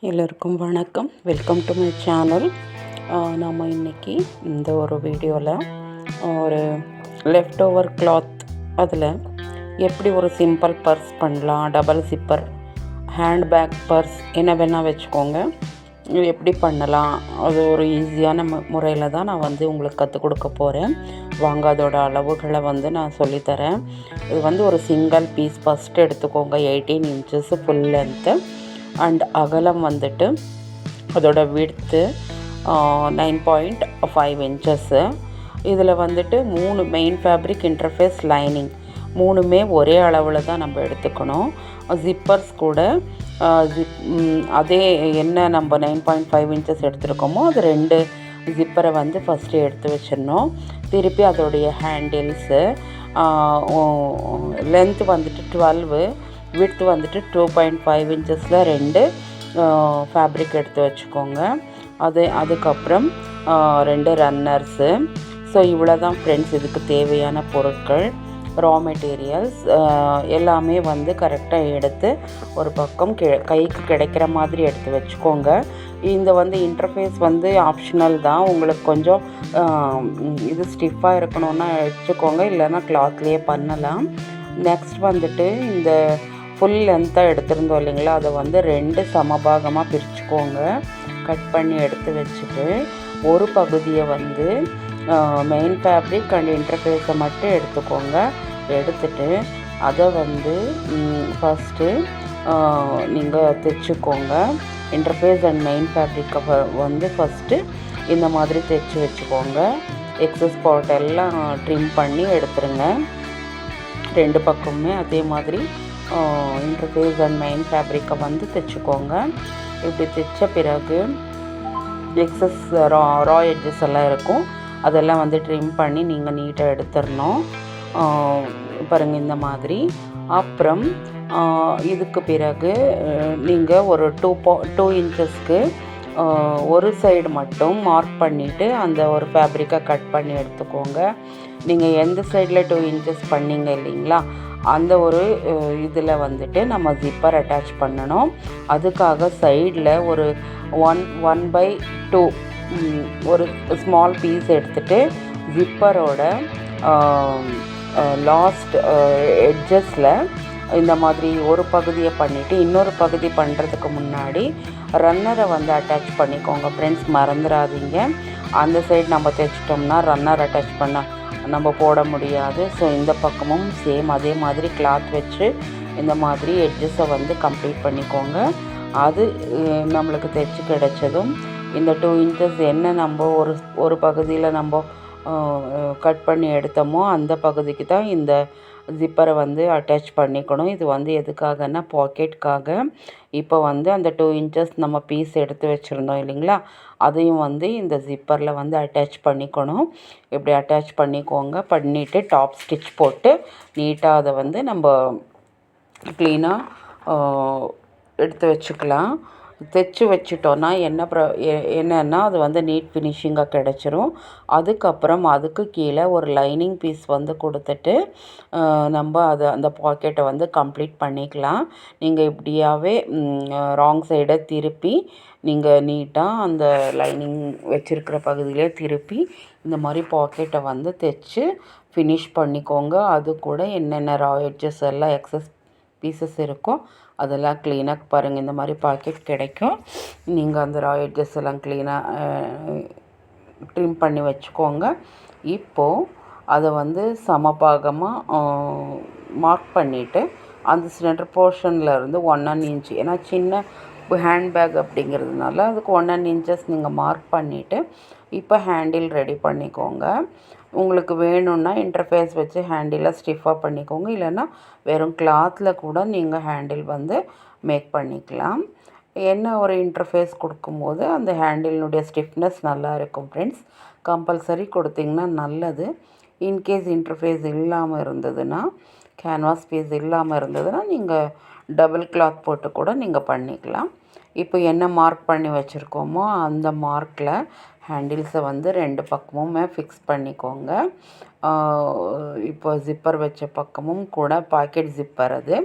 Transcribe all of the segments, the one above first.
எல்லோருக்கும் வணக்கம். Welcome to my channel. நம்ம இன்றைக்கி இந்த ஒரு வீடியோவில் ஒரு லெஃப்ட் ஓவர் கிளாத் அதில் எப்படி ஒரு சிம்பிள் பர்ஸ் பண்ணலாம், டபுள் ஜிப்பர் ஹேண்ட்பேக் பர்ஸ் என்ன வேணால் வச்சுக்கோங்க, இது எப்படி பண்ணலாம், அது ஒரு ஈஸியான முறையில் தான் நான் உங்களுக்கு கற்றுக் கொடுக்க போகிறேன். வாங்க அதோட அளவுகளை நான் சொல்லித்தரேன். இது ஒரு சிங்கிள் பீஸ் ஃபஸ்ட்டு எடுத்துக்கோங்க. 18 இன்ச்சஸ் ஃபுல் லென்த்து அண்ட் அகலம் அதோட விட்த்து 9.5 இன்ச்சஸ்ஸு. இதில் 3 மெயின் ஃபேப்ரிக், இன்டர்ஃபேஸ், லைனிங் 3மே ஒரே அளவில் தான் நம்ம எடுத்துக்கணும். ஜிப்பர்ஸ் கூட அதே என்ன நம்ம 9.5 இன்ச்சஸ் எடுத்துருக்கோமோ அது 2 ஜிப்பரை ஃபஸ்ட்டு எடுத்து வச்சிடணும். திருப்பி அதோடைய ஹேண்டில்ஸு லென்த்து 12, விட்த் 2.5 இன்ச்சஸில் 2 ஃபேப்ரிக் எடுத்து வச்சுக்கோங்க. அதுக்கப்புறம் 2 ரன்னர்ஸு. ஸோ இவ்வளோ தான் ஃப்ரெண்ட்ஸ் இதுக்கு தேவையான பொருட்கள். ரா மெட்டீரியல்ஸ் எல்லாமே கரெக்டாக எடுத்து ஒரு பக்கம் கைக்கு கிடைக்கிற மாதிரி எடுத்து வச்சுக்கோங்க. இந்த இன்டர்ஃபேஸ் ஆப்ஷனல் தான். உங்களுக்கு கொஞ்சம் இது ஸ்டிஃபாக இருக்கணும்னா வச்சுக்கோங்க, இல்லைன்னா கிளாத்லேயே பண்ணலாம். நெக்ஸ்ட் இந்த ஃபுல் லென்த்தாக எடுத்திருந்தோம் இல்லைங்களா, அதை 2 சமபாகமாக பிரிச்சுக்கோங்க. கட் பண்ணி எடுத்து வச்சுட்டு ஒரு பகுதியை மெயின் ஃபேப்ரிக் அண்ட் இன்டர்ஃபேஸை மட்டும் எடுத்துக்கோங்க. எடுத்துட்டு அதை ஃபஸ்ட்டு நீங்கள் தைச்சிக்கோங்க. இன்டர்ஃபேஸ் அண்ட் மெயின் ஃபேப்ரிக்கை ஃபஸ்ட்டு இந்த மாதிரி தைச்சி வச்சுக்கோங்க. எக்ஸஸ் பார்ட் எல்லாம் ட்ரிம் பண்ணி எடுத்துருங்க. 2 பக்கமுமே அதே மாதிரி இன்டர்ஃபேஸ் அண்ட் மெயின் ஃபேப்ரிக்கை தைச்சிக்கோங்க. இப்படி தைச்ச பிறகு எக்ஸஸ் ரா எட்ஜஸ் எல்லாம் இருக்கும், அதெல்லாம் ட்ரிம் பண்ணி நீங்கள் நீட்டாக எடுத்துடணும். பாருங்கள் இந்த மாதிரி. அப்புறம் இதுக்கு பிறகு நீங்கள் ஒரு 2 இன்ச்சஸ்க்கு ஒரு சைடு மட்டும் மார்க் பண்ணிவிட்டு அந்த ஒரு ஃபேப்ரிக்கை கட் பண்ணி எடுத்துக்கோங்க. நீங்கள் எந்த சைடில் 2 இன்ச்சஸ் பண்ணிங்க இல்லைங்களா, அந்த ஒரு இதில் நம்ம ஜிப்பர் அட்டாச் பண்ணணும். அதுக்காக சைடில் ஒரு 1/2 ஒரு ஸ்மால் பீஸ் எடுத்துகிட்டு ஜிப்பரோட லாஸ்ட் எட்ஜஸில் இந்த மாதிரி ஒரு பகுதியை பண்ணிவிட்டு இன்னொரு பகுதி பண்ணுறதுக்கு முன்னாடி ரன்னரை அட்டாச் பண்ணிக்கோங்க. ஃப்ரெண்ட்ஸ், மறந்துடாதீங்க. அந்த சைடு நம்ம தைச்சிட்டோம்னா ரன்னர் அட்டாச் பண்ண நம்ம போட முடியாது. ஸோ இந்த பக்கமும் சேம் அதே மாதிரி கிளாத் வச்சு இந்த மாதிரி எட்ஜஸை கம்ப்ளீட் பண்ணிக்கோங்க. அது நம்மளுக்கு தைச்சி கிடைச்சதும் இந்த 2 இன்ச்சஸ் என்ன நம்ம ஒரு பகுதியில் நம்ம கட் பண்ணி எடுத்தோமோ அந்த பகுதிக்கு தான் இந்த ஜிப்பரை அட்டாச் பண்ணிக்கணும். இது எதுக்காகன்னா பாக்கெட்டுக்காக. இப்போ அந்த 2 இன்ச்சஸ் நம்ம பீஸ் எடுத்து வச்சுருந்தோம் இல்லைங்களா, அதையும் இந்த ஜிப்பரில் அட்டாச் பண்ணிக்கணும். இப்படி அட்டாச் பண்ணிக்கோங்க. பண்ணிவிட்டு டாப் ஸ்டிச் போட்டு நீட்டாக அதை நம்ம க்ளீனாக எடுத்து வச்சுக்கலாம். தைச்சி வச்சிட்டோன்னா என்னென்னா அது நீட் ஃபினிஷிங்காக கிடச்சிரும். அதுக்கப்புறம் அதுக்கு கீழே ஒரு லைனிங் பீஸ் கொடுத்துட்டு நம்ம அந்த பாக்கெட்டை கம்ப்ளீட் பண்ணிக்கலாம். நீங்கள் இப்படியாவே ராங் சைடை திருப்பி நீங்கள் நீட்டாக அந்த லைனிங் வச்சுருக்கிற பகுதியிலே திருப்பி இந்த மாதிரி பாக்கெட்டை தைச்சி ஃபினிஷ் பண்ணிக்கோங்க. அது கூட என்னென்ன ரா எட்ஜஸ் எல்லாம் எக்ஸஸ் பீசஸ் இருக்கோ அதெல்லாம் க்ளீனாக பாருங்கள். இந்த மாதிரி பாக்கெட் கிடைக்கும். நீங்கள் அந்த ரா எட்ஜஸ் எல்லாம் க்ளீனாக ட்ரிம் பண்ணி வச்சுக்கோங்க. இப்போது அதை சமபாகமாக மார்க் பண்ணிவிட்டு அந்த சென்டர் போர்ஷனில் இருந்து 1 இன்ச், ஏன்னா சின்ன ஹேண்ட்பேக் அப்படிங்கிறதுனால அதுக்கு 1 இன்ச்சஸ் நீங்கள் மார்க் பண்ணிவிட்டு இப்போ ஹேண்டில் ரெடி பண்ணிக்கோங்க. உங்களுக்கு வேணும்னா இன்டர்ஃபேஸ் வச்சு ஹேண்டிலை ஸ்டிஃபாக பண்ணிக்கோங்க, இல்லைன்னா வெறும் கிளாத்தில் கூட நீங்கள் ஹேண்டில் மேக் பண்ணிக்கலாம். என்ன ஒரு இன்டர்ஃபேஸ் கொடுக்கும்போது அந்த ஹேண்டிலினுடைய ஸ்டிஃப்னஸ் நல்லா இருக்கும். ஃப்ரெண்ட்ஸ், கம்பல்சரி கொடுத்திங்கன்னா நல்லது. இன்கேஸ் இன்டர்ஃபேஸ் இல்லாமல் இருந்ததுன்னா, கேன்வாஸ் பீஸ் இல்லாமல் இருந்ததுன்னா நீங்கள் டபுள் கிளாத் போட்டு கூட நீங்கள் பண்ணிக்கலாம். இப்போ என்ன மார்க் பண்ணி வச்சுருக்கோமோ அந்த மார்க்கில் ஹேண்டில்ஸை வந்து 2 பக்கமுமே ஃபிக்ஸ் பண்ணிக்கோங்க. இப்போ ஜிப்பர் வச்ச பக்கமும் கூட பாக்கெட் ஜிப்பர், அது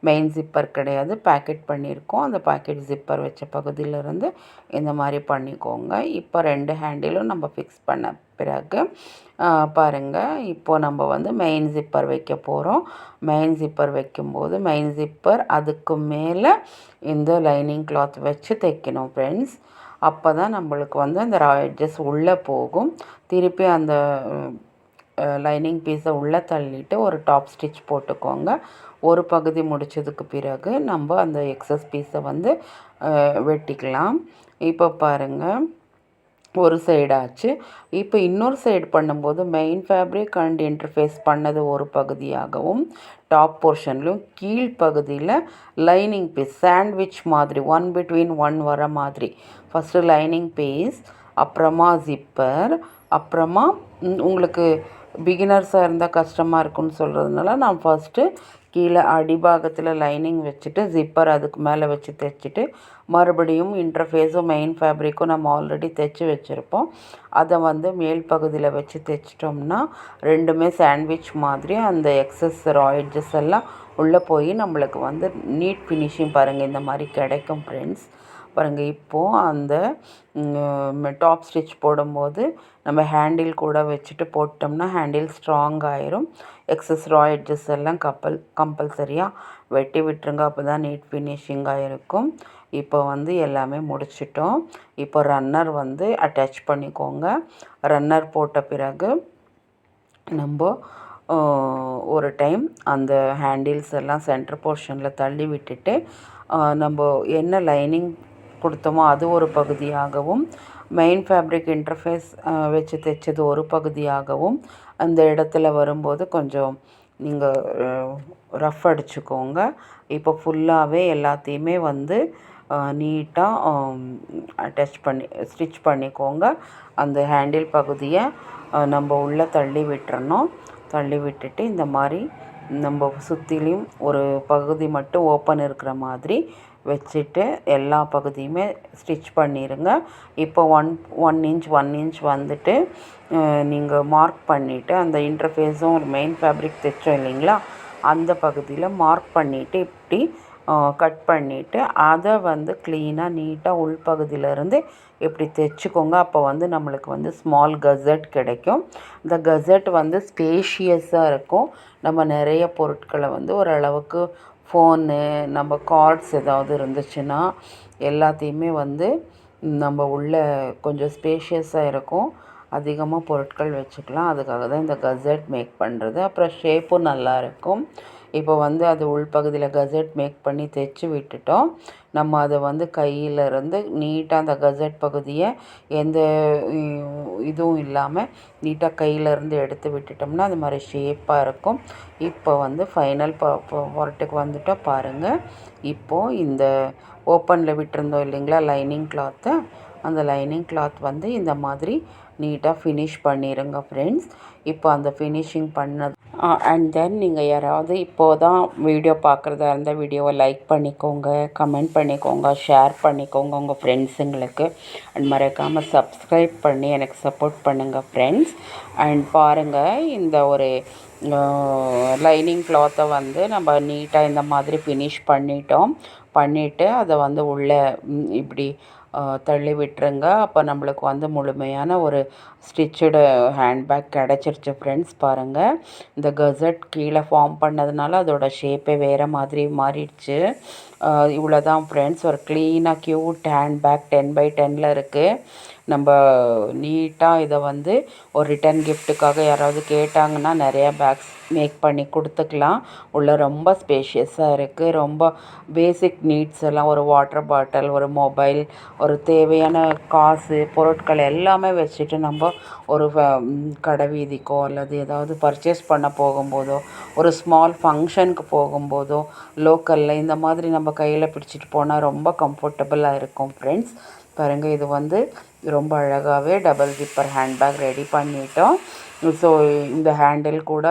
மெயின் ஜிப்பர் கிடையாது, பேக்கெட் பண்ணியிருக்கோம். அந்த பாக்கெட் ஜிப்பர் வச்ச பகுதியிலேருந்து இந்த மாதிரி பண்ணிக்கோங்க. இப்போ 2 ஹேண்டிலும் நம்ம ஃபிக்ஸ் பண்ண பிறகு பாருங்கள், இப்போது நம்ம வந்து மெயின் ஜிப்பர் வைக்க போகிறோம். மெயின் ஜிப்பர் வைக்கும்போது மெயின் ஜிப்பர் அதுக்கு மேலே இந்த லைனிங் கிளாத் வச்சு தைக்கணும் ஃப்ரெண்ட்ஸ். அப்போ தான் நம்மளுக்கு வந்து அந்த ரா எட்ஜஸ் உள்ளே போகும். திருப்பி அந்த லைனிங் பீஸை உள்ளே தள்ளிட்டு ஒரு டாப் ஸ்டிச் போட்டுக்கோங்க. ஒரு பகுதி முடித்ததுக்கு பிறகு நம்ம அந்த எக்ஸஸ் பீஸை வந்து வெட்டிக்கலாம். இப்போ பாருங்கள், ஒரு சைடாச்சு. இப்போ இன்னொரு சைடு பண்ணும்போது மெயின் ஃபேப்ரிக் அண்ட் இன்டர்ஃபேஸ் பண்ணது ஒரு பகுதியாகவும், டாப் போர்ஷன்லையும் கீழ்ப்பகுதியில் லைனிங் பீஸ் சாண்ட்விச் மாதிரி 1 between 1 வர மாதிரி ஃபஸ்ட்டு லைனிங் பீஸ், அப்புறமா ஜிப்பர், அப்புறமா உங்களுக்கு பிகினர்ஸாக இருந்தால் கஷ்டமாக இருக்குன்னு சொல்கிறதுனால நான் ஃபஸ்ட்டு கீழே அடிபாகத்தில் லைனிங் வச்சுட்டு ஜிப்பர் அதுக்கு மேலே வச்சு தைச்சிட்டு மறுபடியும் இன்டர்ஃபேஸும் மெயின் ஃபேப்ரிக்கும் நம்ம ஆல்ரெடி தைச்சி வச்சுருப்போம், அதை வந்து மேல் பகுதியில் வச்சு தைச்சிட்டோம்னா ரெண்டுமே சாண்ட்விச் மாதிரி அந்த எக்ஸஸ் ரா எட்ஜஸ் எல்லாம் உள்ளே போய் நம்மளுக்கு வந்து நீட் ஃபினிஷிங் பாருங்கள் இந்த மாதிரி கிடைக்கும் ஃப்ரெண்ட்ஸ். பாருங்கள், இப்போது அந்த டாப் ஸ்டிச் போடும்போது நம்ம ஹேண்டில் கூட வச்சுட்டு போட்டோம்னா ஹேண்டில் ஸ்ட்ராங் ஆயிரும். எக்ஸஸ் ரா எட்ஜஸ் எல்லாம் கம்பல்சரியாக வெட்டி விட்டுருங்க, அப்போ தான் நீட் ஃபினிஷிங்காக இருக்கும். இப்போ வந்து எல்லாமே முடிச்சிட்டோம். இப்போ ரன்னர் வந்து அட்டாச் பண்ணிக்கோங்க. ரன்னர் போட்ட பிறகு நம்ம ஒரு டைம் அந்த ஹேண்டில்ஸ் எல்லாம் சென்டர் போர்ஷனில் தள்ளி விட்டுட்டு நம்ம என்ன லைனிங் கொடுத்தோமோ அது ஒரு பகுதியாகவும், மெயின் ஃபேப்ரிக் இன்டர்ஃபேஸ் வச்சு தைச்சது ஒரு பகுதியாகவும் அந்த இடத்துல வரும்போது கொஞ்சம் நீங்கள் ரஃப் அடிச்சுக்கோங்க. இப்போ ஃபுல்லாகவே எல்லாத்தையுமே வந்து நீட்டாக ஸ்டிச் பண்ணிக்கோங்க. அந்த ஹேண்டில் பகுதியை நம்ம உள்ளே தள்ளி விட்டுறணும். தள்ளி விட்டுட்டு இந்த மாதிரி நம்ம சுற்றிலையும் ஒரு பகுதி மட்டும் ஓப்பன் இருக்கிற மாதிரி வச்சுட்டு எல்லா பகுதியுமே ஸ்டிச் பண்ணிடுங்க. இப்போ 1 இன்ச் வந்துட்டு நீங்கள் மார்க் பண்ணிவிட்டு அந்த இன்டர்ஃபேஸும் ஒரு மெயின் ஃபேப்ரிக் தைச்சோம் இல்லைங்களா, அந்த பகுதியில் மார்க் பண்ணிவிட்டு இப்படி கட் பண்ணிவிட்டு அதை வந்து க்ளீனாக நீட்டாக உள்பகுதியிலேருந்து இப்படி தைச்சிக்கோங்க. அப்போ வந்து நம்மளுக்கு வந்து ஸ்மால் கசட் கிடைக்கும். இந்த கசட் வந்து ஸ்பேஷியஸாக இருக்கும். நம்ம நிறைய பொருட்களை வந்து ஓரளவுக்கு ஃபோனு, நம்ம கார்ட்ஸ் ஏதாவது இருந்துச்சுன்னா எல்லாத்தையுமே வந்து நம்ம உள்ளே கொஞ்சம் ஸ்பேஷியஸாக இருக்கும், அதிகமாக பொருட்கள் வச்சுக்கலாம். அதுக்காக தான் இந்த கசட் மேக் பண்ணுறது. அப்புறம் ஷேப்பும் நல்லாயிருக்கும். இப்போ வந்து அது உள்பகுதியில் கசட் மேக் பண்ணி தைச்சி விட்டுட்டோம். நம்ம அதை வந்து கையிலேருந்து நீட்டாக அந்த கசட் பகுதியை எந்த இதுவும் இல்லாமல் நீட்டாக கையிலேருந்து எடுத்து விட்டுட்டோம்னா அது மாதிரி ஷேப்பாக இருக்கும். இப்போ வந்து ஃபைனல் பார்ட்டுக்கு வந்துட்டோம் பாருங்கள். இப்போது இந்த ஓப்பனில் விட்டுருந்தோம் இல்லைங்களா லைனிங் கிளாத்தை, அந்த லைனிங் கிளாத் வந்து இந்த மாதிரி நீட்டாக ஃபினிஷ் பண்ணிடுங்க ஃப்ரெண்ட்ஸ். இப்போ அந்த ஃபினிஷிங் பண்ணது அண்ட் தென் நீங்கள் யாராவது இப்போது தான் வீடியோ பார்க்குறதா இருந்தால் வீடியோவை லைக் பண்ணிக்கோங்க, கமெண்ட் பண்ணிக்கோங்க, ஷேர் பண்ணிக்கோங்க உங்கள் ஃப்ரெண்ட்ஸுங்களுக்கு. அண்ட் மறக்காமல் சப்ஸ்கிரைப் பண்ணி எனக்கு சப்போர்ட் பண்ணுங்கள் ஃப்ரெண்ட்ஸ். அண்ட் பாருங்கள், இந்த ஒரு லைனிங் கிளாத்தை வந்து நம்ம நீட்டாக இந்த மாதிரி ஃபினிஷ் பண்ணிவிட்டு அதை வந்து உள்ளே இப்படி தள்ளி விட்டுருங்க. அப்போ நம்மளுக்கு வந்து முழுமையான ஒரு ஸ்டிச்சடு ஹேண்ட்பேக் கிடச்சிருச்சு ஃப்ரெண்ட்ஸ். பாருங்கள், இந்த கசட் கீழே ஃபார்ம் பண்ணதுனால அதோட ஷேப்பே வேறு மாதிரி மாறிடுச்சு. இவ்வளோ தான் ஃப்ரெண்ட்ஸ், ஒரு க்ளீனாக க்யூட் ஹேண்ட்பேக் 10x10 இருக்குது. நம்ம நீட்டாக இதை வந்து ஒரு ரிட்டன் கிஃப்ட்டுக்காக யாராவது கேட்டாங்கன்னா நிறையா பேக்ஸ் மேக் பண்ணி கொடுத்துக்கலாம். உள்ளே ரொம்ப ஸ்பேஷியஸாக இருக்குது. ரொம்ப பேசிக் நீட்ஸ் எல்லாம், ஒரு வாட்டர் பாட்டில், ஒரு மொபைல், ஒரு தேவையான காசு பொருட்கள் எல்லாமே வச்சுட்டு நம்ம ஒரு கடை வீதிக்கோ அல்லது ஏதாவது பர்ச்சேஸ் பண்ண போகும்போதோ, ஒரு ஸ்மால் ஃபங்க்ஷனுக்கு போகும்போதோ, லோக்கலில் இந்த மாதிரி நம்ம கையில் பிடிச்சிட்டு போனால் ரொம்ப கம்ஃபர்டபுளாக இருக்கும் ஃப்ரெண்ட்ஸ். பாருங்கள், இது வந்து ரொம்ப அழகாகவே டபுள் ஜிப்பர் ஹேண்ட்பேக் ரெடி பண்ணிட்டோம். ஸோ இந்த ஹேண்டில் கூட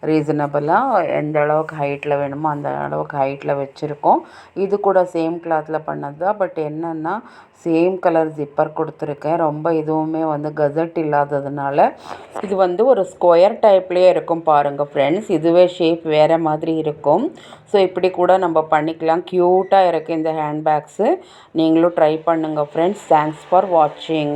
ரீசனபிளாக எந்த அளவுக்கு ஹைட்டில் வேணுமோ அந்த அளவுக்கு ஹைட்டில் வச்சுருக்கோம். இது கூட சேம் கிளாத்தில் பண்ணது தான். பட் என்னென்னா சேம் கலர் ஜிப்பர் கொடுத்துருக்கேன். ரொம்ப இதுவுமே வந்து கசட் இல்லாததுனால இது வந்து ஒரு ஸ்கொயர் டைப்லேயே இருக்கும் பாருங்கள் ஃப்ரெண்ட்ஸ். இதுவே ஷேப் வேறு மாதிரி இருக்கும். ஸோ இப்படி கூட நம்ம பண்ணிக்கலாம். க்யூட்டாக இருக்குது இந்த ஹேண்ட்பேக்ஸு. நீங்களும் ட்ரை பண்ணுங்கள் ஃப்ரெண்ட்ஸ். தேங்க்ஸ் ஃபார் வாட்சிங்.